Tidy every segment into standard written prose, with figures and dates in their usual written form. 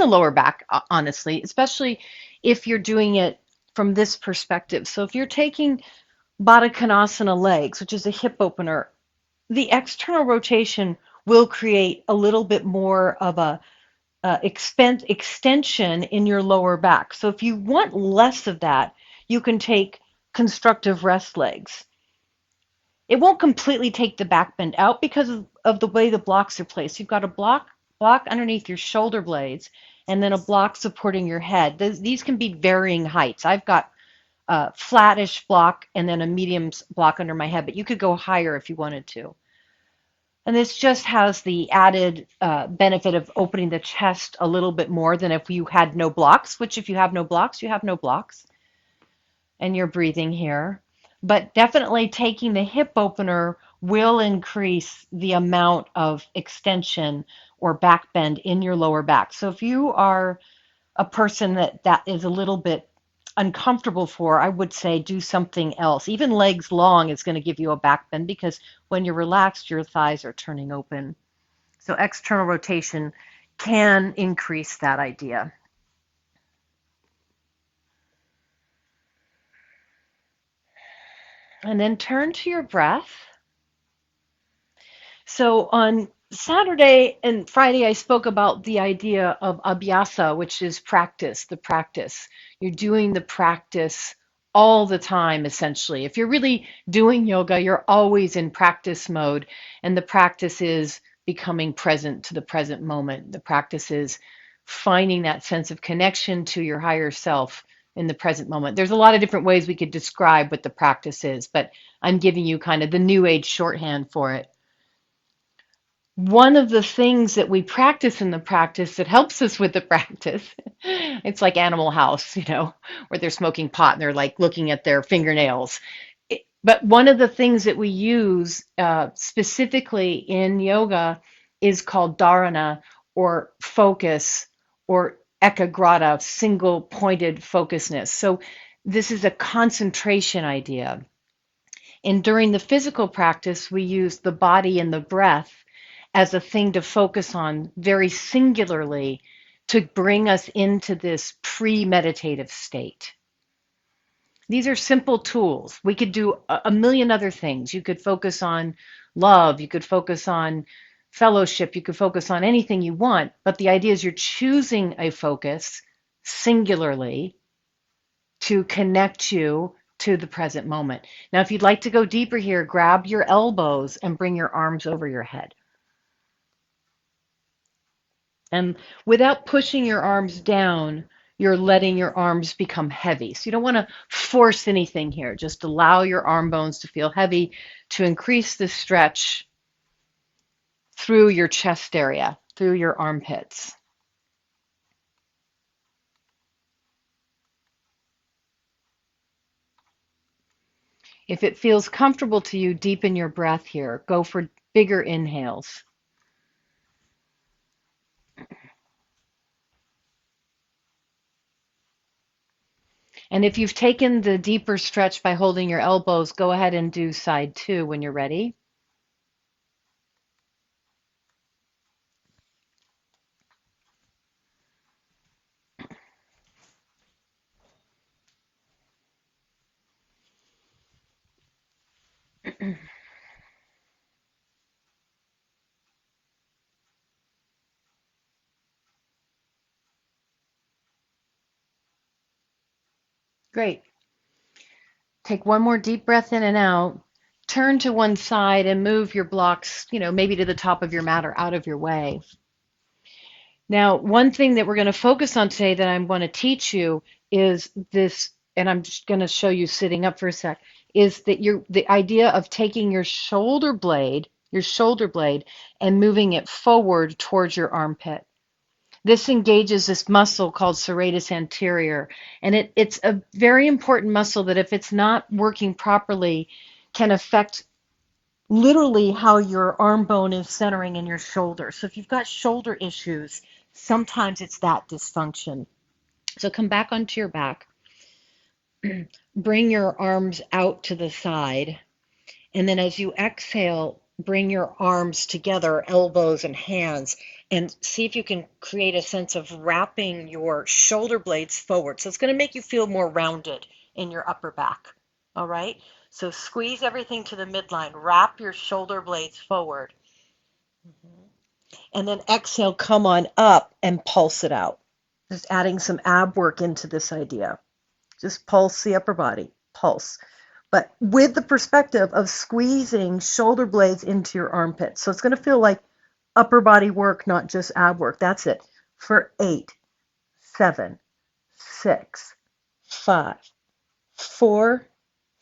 the lower back, honestly, especially if you're doing it from this perspective. So if you're taking Baddha Konasana legs, which is a hip opener, the external rotation will create a little bit more of a extension in your lower back. So if you want less of that, you can take constructive rest legs. It won't completely take the back bend out because of the way the blocks are placed. You've got a block underneath your shoulder blades and then a block supporting your head. These can be varying heights. I've got a flattish block and then a medium block under my head, but you could go higher if you wanted to. And this just has the added benefit of opening the chest a little bit more than if you had no blocks, which if you have no blocks, you have no blocks and you're breathing here. But definitely taking the hip opener will increase the amount of extension or back bend in your lower back. So if you are a person that is a little bit uncomfortable for, I would say do something else. Even legs long is going to give you a back bend because when you're relaxed, your thighs are turning open. So external rotation can increase that idea. And then turn to your breath. So on Saturday and Friday, I spoke about the idea of abhyasa, which is practice, the practice. You're doing the practice all the time, essentially. If you're really doing yoga, you're always in practice mode, and the practice is becoming present to the present moment. The practice is finding that sense of connection to your higher self in the present moment. There's a lot of different ways we could describe what the practice is, but I'm giving you kind of the new age shorthand for it. One of the things that we practice in the practice that helps us with the practice, it's like Animal House, where they're smoking pot and they're like looking at their fingernails. But one of the things that we use specifically in yoga is called Dharana, or focus, or ekagrata, single pointed focusness. So this is a concentration idea. And during the physical practice, we use the body and the breath as a thing to focus on very singularly to bring us into this pre-meditative state. These are simple tools. We could do a million other things. You could focus on love, you could focus on fellowship, you could focus on anything you want, but the idea is you're choosing a focus singularly to connect you to the present moment. Now, if you'd like to go deeper here, grab your elbows and bring your arms over your head. And without pushing your arms down, you're letting your arms become heavy. So you don't want to force anything here. Just allow your arm bones to feel heavy to increase the stretch through your chest area, through your armpits. If it feels comfortable to you, deepen your breath here. Go for bigger inhales. And if you've taken the deeper stretch by holding your elbows, go ahead and do side two when you're ready. Great. Take one more deep breath in and out. Turn to one side and move your blocks, maybe to the top of your mat or out of your way. Now, one thing that we're going to focus on today that I'm going to teach you is this, and I'm just going to show you sitting up for a sec, is that the idea of taking your shoulder blade, and moving it forward towards your armpit. This engages this muscle called Serratus Anterior, and it's a very important muscle that if it's not working properly can affect literally how your arm bone is centering in your shoulder. So if you've got shoulder issues, sometimes it's that dysfunction. So come back onto your back, bring your arms out to the side, and then as you exhale, bring your arms together, elbows and hands, and see if you can create a sense of wrapping your shoulder blades forward. So it's going to make you feel more rounded in your upper back. All right? So squeeze everything to the midline. Wrap your shoulder blades forward. And then exhale, come on up and pulse it out. Just adding some ab work into this idea. Just pulse the upper body. Pulse. But with the perspective of squeezing shoulder blades into your armpits. So it's going to feel like upper body work, not just ab work. That's it. For 8, 7, 6, 5, 4,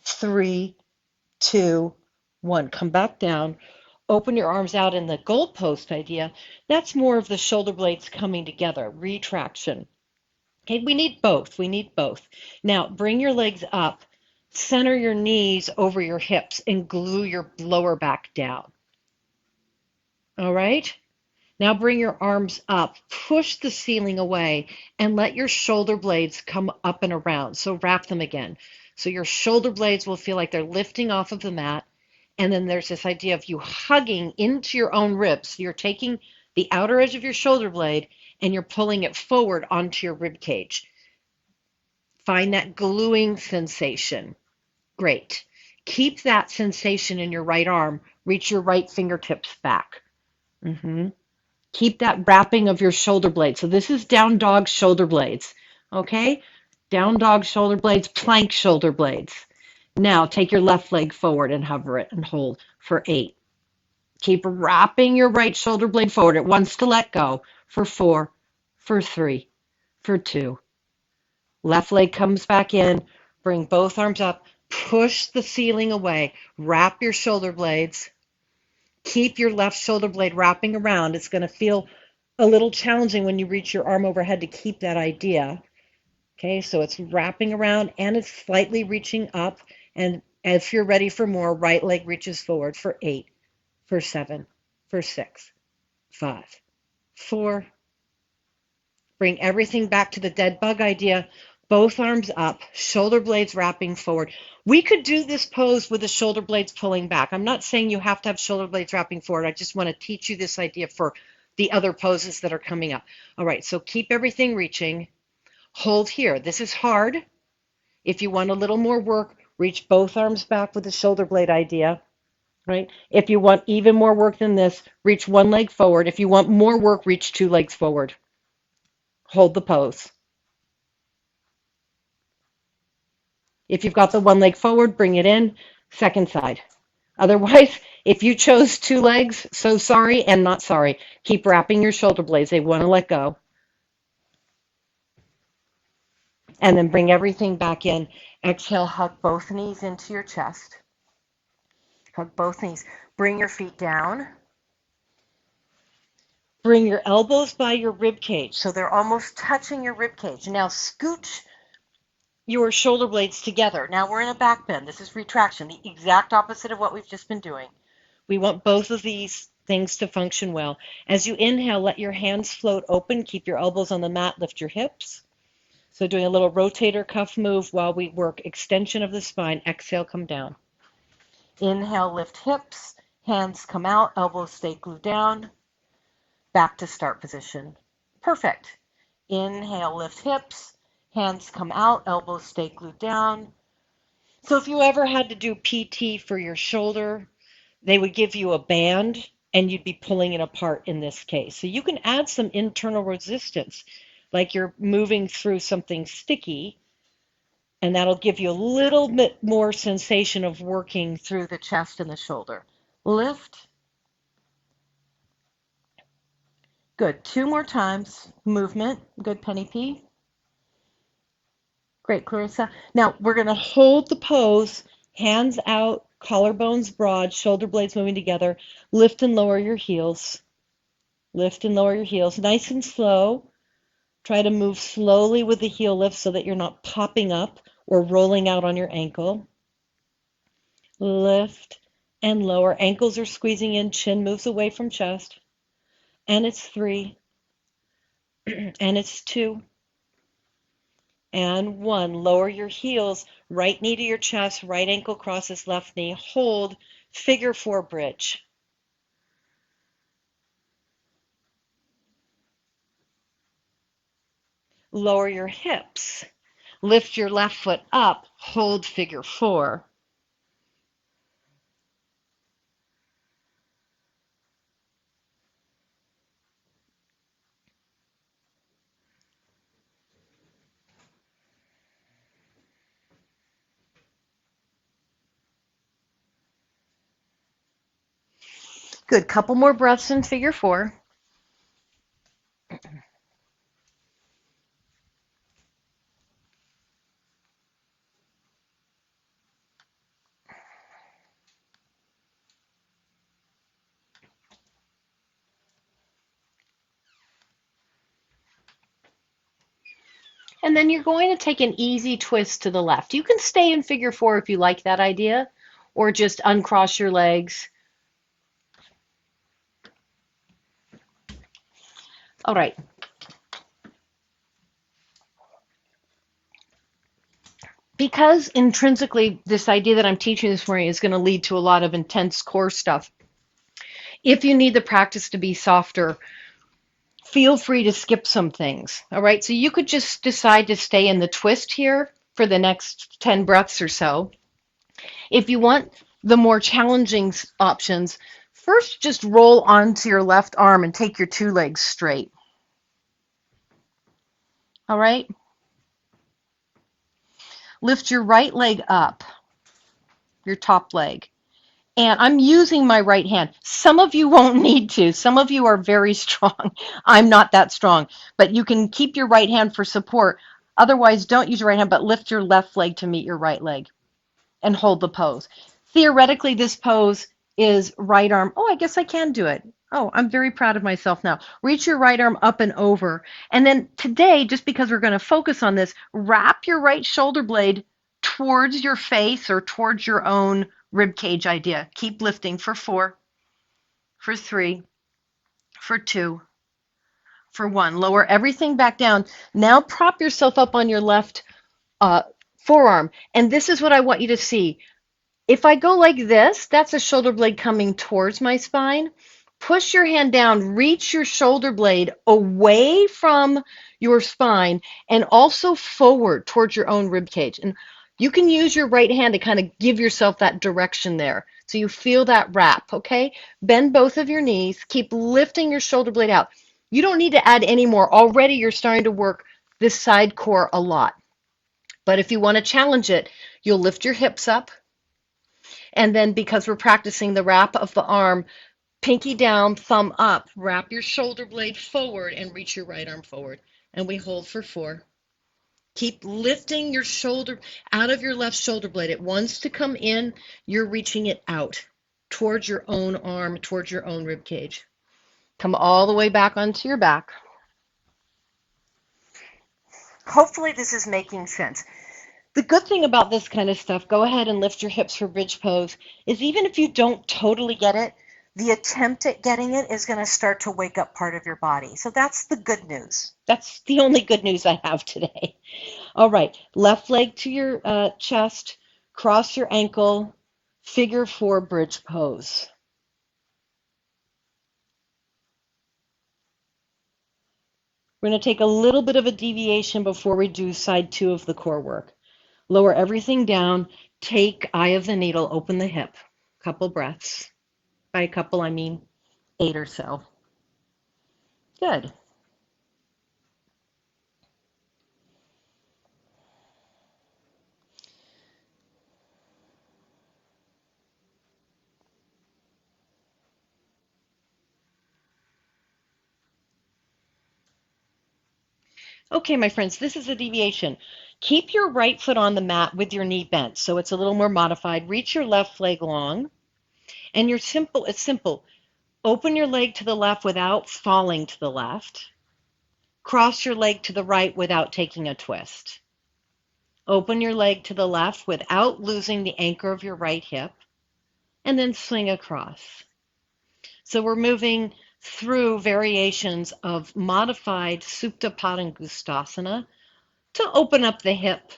3, 2, 1. Come back down. Open your arms out in the goalpost idea. That's more of the shoulder blades coming together, retraction. Okay, we need both. We need both. Now, bring your legs up. Center your knees over your hips and glue your lower back down. All right? Now bring your arms up, push the ceiling away, and let your shoulder blades come up and around. So wrap them again. So your shoulder blades will feel like they're lifting off of the mat. And then there's this idea of you hugging into your own ribs. So you're taking the outer edge of your shoulder blade and you're pulling it forward onto your rib cage. Find that gluing sensation. Great. Keep that sensation in your right arm. Reach your right fingertips back. Keep that wrapping of your shoulder blades. So this is down dog shoulder blades. Okay? Down dog shoulder blades, plank shoulder blades. Now take your left leg forward and hover it and hold for 8. Keep wrapping your right shoulder blade forward. It wants to let go for 4, for 3, for 2. Left leg comes back in. Bring both arms up. Push the ceiling away. Wrap your shoulder blades. Keep your left shoulder blade wrapping around. It's going to feel a little challenging when you reach your arm overhead to keep that idea. Okay, so it's wrapping around and it's slightly reaching up. And if you're ready for more, right leg reaches forward for 8, for 7, for 6, 5, 4. Bring everything back to the dead bug idea. Both arms up, shoulder blades wrapping forward. We could do this pose with the shoulder blades pulling back. I'm not saying you have to have shoulder blades wrapping forward. I just want to teach you this idea for the other poses that are coming up. All right, so keep everything reaching. Hold here. This is hard. If you want a little more work, reach both arms back with the shoulder blade idea. Right? If you want even more work than this, reach one leg forward. If you want more work, reach 2 legs forward. Hold the pose. If you've got the one leg forward, bring it in, second side. Otherwise, if you chose 2 legs, so sorry and not sorry. Keep wrapping your shoulder blades. They want to let go. And then bring everything back in. Exhale, hug both knees into your chest. Hug both knees. Bring your feet down. Bring your elbows by your rib cage, so they're almost touching your rib cage. Now scooch your shoulder blades together. Now we're in a back bend. This is retraction, the exact opposite of what we've just been doing. We want both of these things to function well. As you inhale, let your hands float open. Keep your elbows on the mat. Lift your hips. So doing a little rotator cuff move while we work extension of the spine. Exhale, come down. Inhale, lift hips. Hands come out. Elbows stay glued down. Back to start position. Perfect. Inhale, lift hips. Hands come out. Elbows stay glued down. So if you ever had to do PT for your shoulder, they would give you a band and you'd be pulling it apart in this case. So you can add some internal resistance, like you're moving through something sticky, and that'll give you a little bit more sensation of working through the chest and the shoulder. Lift. Good. 2 more times. Movement. Good, Penny P. Great, Clarissa. Now we're going to hold the pose, hands out, collarbones broad, shoulder blades moving together. Lift and lower your heels. Lift and lower your heels. Nice and slow. Try to move slowly with the heel lift so that you're not popping up or rolling out on your ankle. Lift and lower. Ankles are squeezing in. Chin moves away from chest. And it's 3. And it's 2. And 1. Lower your heels. Right knee to your chest. Right ankle crosses left knee. Hold. Figure 4 bridge. Lower your hips. Lift your left foot up. Hold figure four. Good. Couple more breaths in figure four. And then you're going to take an easy twist to the left. You can stay in figure four if you like that idea, or just uncross your legs. All right. Because intrinsically this idea that I'm teaching this morning is going to lead to a lot of intense core stuff, if you need the practice to be softer, feel free to skip some things. All right. So you could just decide to stay in the twist here for the next 10 breaths or so. If you want the more challenging options, first just roll onto your left arm and take your two legs straight. All right. Lift your right leg up, your top leg. And I'm using my right hand. Some of you won't need to. Some of you are very strong. I'm not that strong. But you can keep your right hand for support. Otherwise, don't use your right hand, but lift your left leg to meet your right leg and hold the pose. Theoretically, this pose is right arm. Oh, I guess I can do it. Oh, I'm very proud of myself now. Reach your right arm up and over. And then today, just because we're going to focus on this, wrap your right shoulder blade towards your face or towards your own rib cage idea. Keep lifting for four, for three, for two, for one. Lower everything back down. Now prop yourself up on your left forearm. And this is what I want you to see. If I go like this, that's a shoulder blade coming towards my spine. Push your hand down, reach your shoulder blade away from your spine and also forward towards your own rib cage. And you can use your right hand to kind of give yourself that direction there. So you feel that wrap, okay? Bend both of your knees. Keep lifting your shoulder blade out. You don't need to add any more. Already you're starting to work this side core a lot. But if you want to challenge it, you'll lift your hips up. And then because we're practicing the wrap of the arm, pinky down, thumb up, wrap your shoulder blade forward and reach your right arm forward. And we hold for four. Keep lifting your shoulder out of your left shoulder blade. It wants to come in. You're reaching it out towards your own arm, towards your own rib cage. Come all the way back onto your back. Hopefully this is making sense. The good thing about this kind of stuff, go ahead and lift your hips for bridge pose, is even if you don't totally get it, the attempt at getting it is going to start to wake up part of your body. So that's the good news. That's the only good news I have today. All right, left leg to your chest, cross your ankle, figure four bridge pose. We're going to take a little bit of a deviation before we do side two of the core work. Lower everything down, take eye of the needle, open the hip. Couple breaths. By a couple, I mean 8 or so. Good. Okay, my friends, this is a deviation. Keep your right foot on the mat with your knee bent, so it's a little more modified. Reach your left leg long, and it's simple. Open your leg to the left without falling to the left. Cross your leg to the right without taking a twist. Open your leg to the left without losing the anchor of your right hip, and then swing across. So we're moving through variations of modified Supta Padangustasana to open up the hip,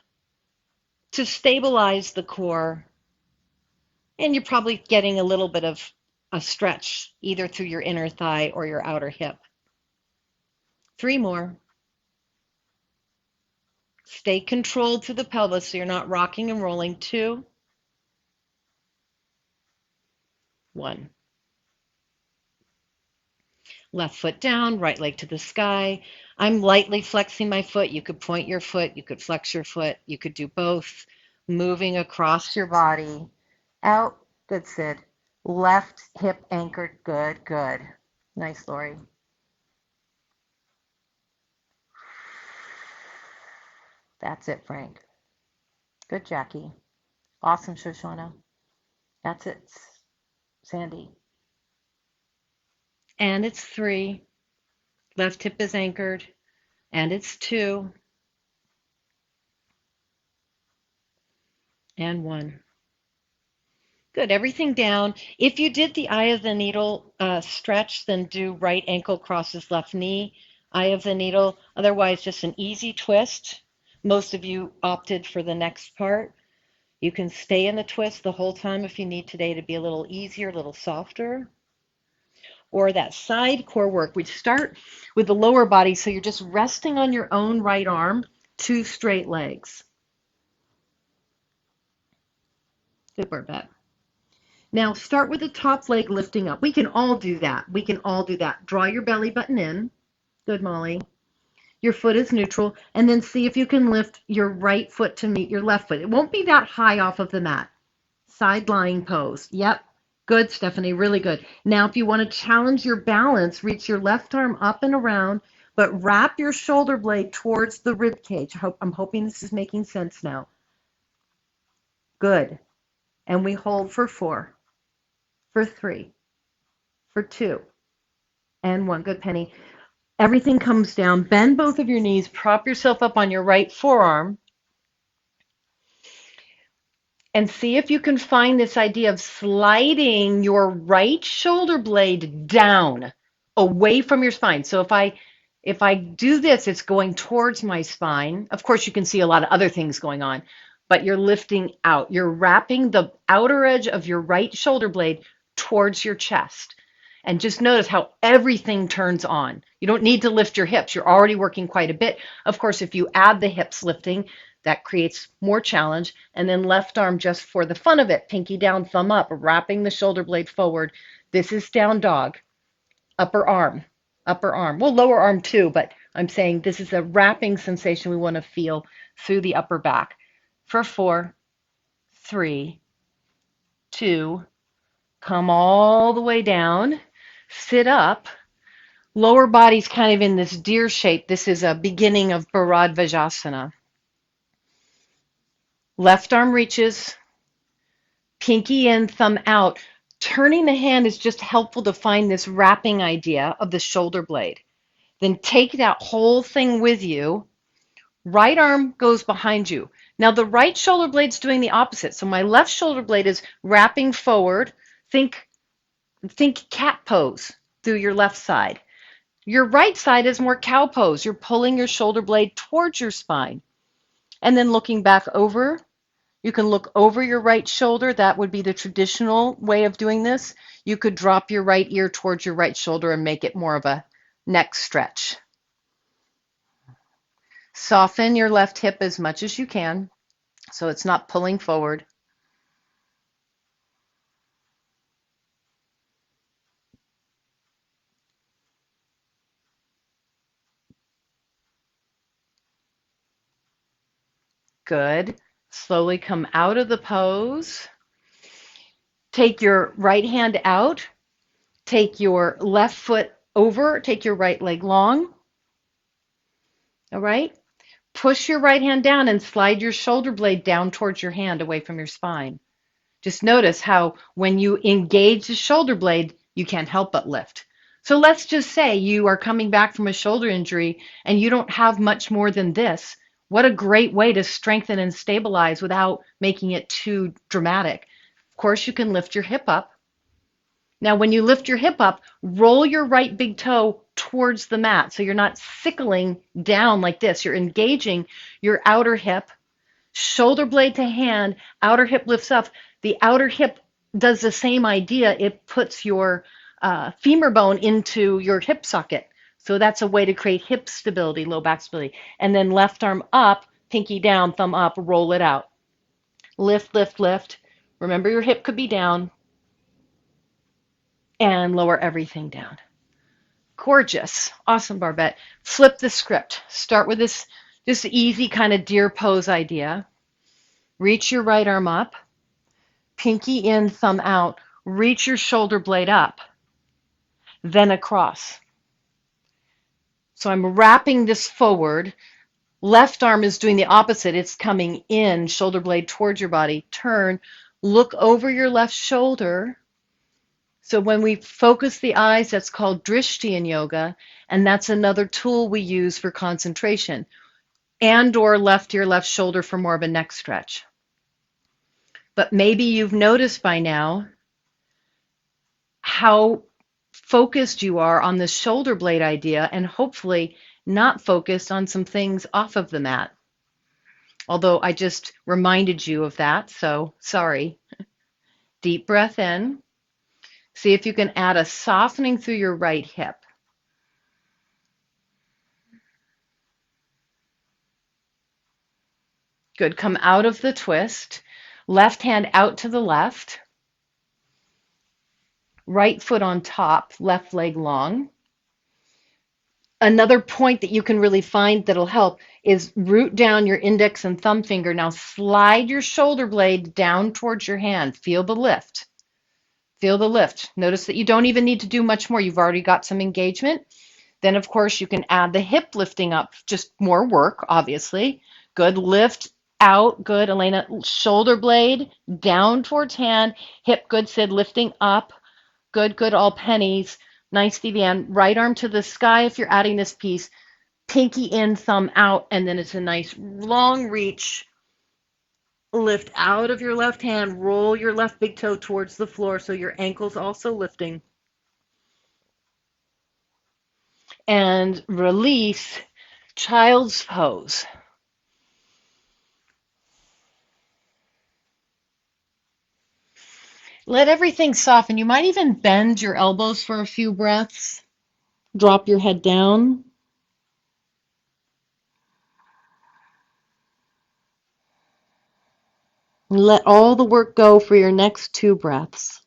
to stabilize the core, and you're probably getting a little bit of a stretch either through your inner thigh or your outer hip. 3 more. Stay controlled through the pelvis so you're not rocking and rolling. 2, 1. Left foot down, right leg to the sky. I'm lightly flexing my foot. You could point your foot, you could flex your foot, you could do both. Moving across your body. Out. Good, Sid. Left hip anchored. Good, good. Nice, Lori. That's it, Frank. Good, Jackie. Awesome, Shoshana. That's it, Sandy. And it's 3. Left hip is anchored. And it's 2. And 1. Good, everything down. If you did the eye of the needle stretch, then do right ankle crosses left knee, eye of the needle. Otherwise, just an easy twist. Most of you opted for the next part. You can stay in the twist the whole time if you need today to be a little easier, a little softer. Or that side core work. We start with the lower body, so you're just resting on your own right arm, 2 straight legs. Good work, Beth. Now start with the top leg lifting up. We can all do that. We can all do that. Draw your belly button in. Good, Molly. Your foot is neutral. And then see if you can lift your right foot to meet your left foot. It won't be that high off of the mat. Side lying pose. Yep. Good, Stephanie. Really good. Now if you want to challenge your balance, reach your left arm up and around, but wrap your shoulder blade towards the rib cage. I'm hoping this is making sense now. Good. And we hold for 4. For 3, for 2, and 1. Good, Penny. Everything comes down. Bend both of your knees. Prop yourself up on your right forearm. And see if you can find this idea of sliding your right shoulder blade down away from your spine. So if I do this, it's going towards my spine. Of course, you can see a lot of other things going on, but you're lifting out. You're wrapping the outer edge of your right shoulder blade towards your chest. And just notice how everything turns on. You don't need to lift your hips. You're already working quite a bit. Of course, if you add the hips lifting, that creates more challenge. And then left arm just for the fun of it, pinky down, thumb up, wrapping the shoulder blade forward. This is down dog. Upper arm, upper arm. Well, lower arm too, but I'm saying this is a wrapping sensation we want to feel through the upper back. For 4, 3, 2, come all the way down. Sit up. Lower body's kind of in this deer shape. This is a beginning of Bharadvajasana. Left arm reaches, pinky in, thumb out. Turning the hand is just helpful to find this wrapping idea of the shoulder blade. Then take that whole thing with you. Right arm goes behind you. Now the right shoulder blade's doing the opposite. So my left shoulder blade is wrapping forward. Think cat pose through your left side. Your right side is more cow pose. You're pulling your shoulder blade towards your spine. And then looking back over, you can look over your right shoulder. That would be the traditional way of doing this. You could drop your right ear towards your right shoulder and make it more of a neck stretch. Soften your left hip as much as you can so it's not pulling forward. Good. Slowly come out of the pose. Take your right hand out. Take your left foot over. Take your right leg long. All right. Push your right hand down and slide your shoulder blade down towards your hand away from your spine. Just notice how when you engage the shoulder blade, you can't help but lift. So let's just say you are coming back from a shoulder injury and you don't have much more than this. What a great way to strengthen and stabilize without making it too dramatic. Of course, you can lift your hip up. Now, when you lift your hip up, roll your right big toe towards the mat. So you're not sickling down like this. You're engaging your outer hip, shoulder blade to hand, outer hip lifts up. The outer hip does the same idea. It puts your femur bone into your hip socket. So that's a way to create hip stability, low back stability. And then left arm up, pinky down, thumb up, roll it out. Lift, lift, lift. Remember your hip could be down, and lower everything down. Gorgeous. Awesome, Barbette. Flip the script. Start with this easy kind of deer pose idea. Reach your right arm up, pinky in, thumb out. Reach your shoulder blade up, then across. So I'm wrapping this forward. Left arm is doing the opposite. It's coming in, shoulder blade towards your body. Turn, look over your left shoulder. So when we focus the eyes, that's called drishti in yoga, and that's another tool we use for concentration. And or left your left shoulder for more of a neck stretch. But maybe you've noticed by now how focused you are on the shoulder blade idea and hopefully not focused on some things off of the mat. Although I just reminded you of that, so sorry. Deep breath in. See if you can add a softening through your right hip. Good. Come out of the twist. Left hand out to the left. Right foot on top, left leg long. Another point that you can really find that'll help is root down your index and thumb finger. Now slide your shoulder blade down towards your hand. Feel the lift. Feel the lift. Notice that you don't even need to do much more. You've already got some engagement. Then, of course, you can add the hip lifting up. Just more work, obviously. Good. Lift out. Good. Elena, shoulder blade down towards hand. Hip, good, Sid, lifting up. Good, good, all pennies. Nice, Vivian. Right arm to the sky if you're adding this piece. Pinky in, thumb out, and then it's a nice long reach. Lift out of your left hand. Roll your left big toe towards the floor so your ankle's also lifting. And release, child's pose. Let everything soften. You might even bend your elbows for a few breaths. Drop your head down. Let all the work go for your next 2 breaths.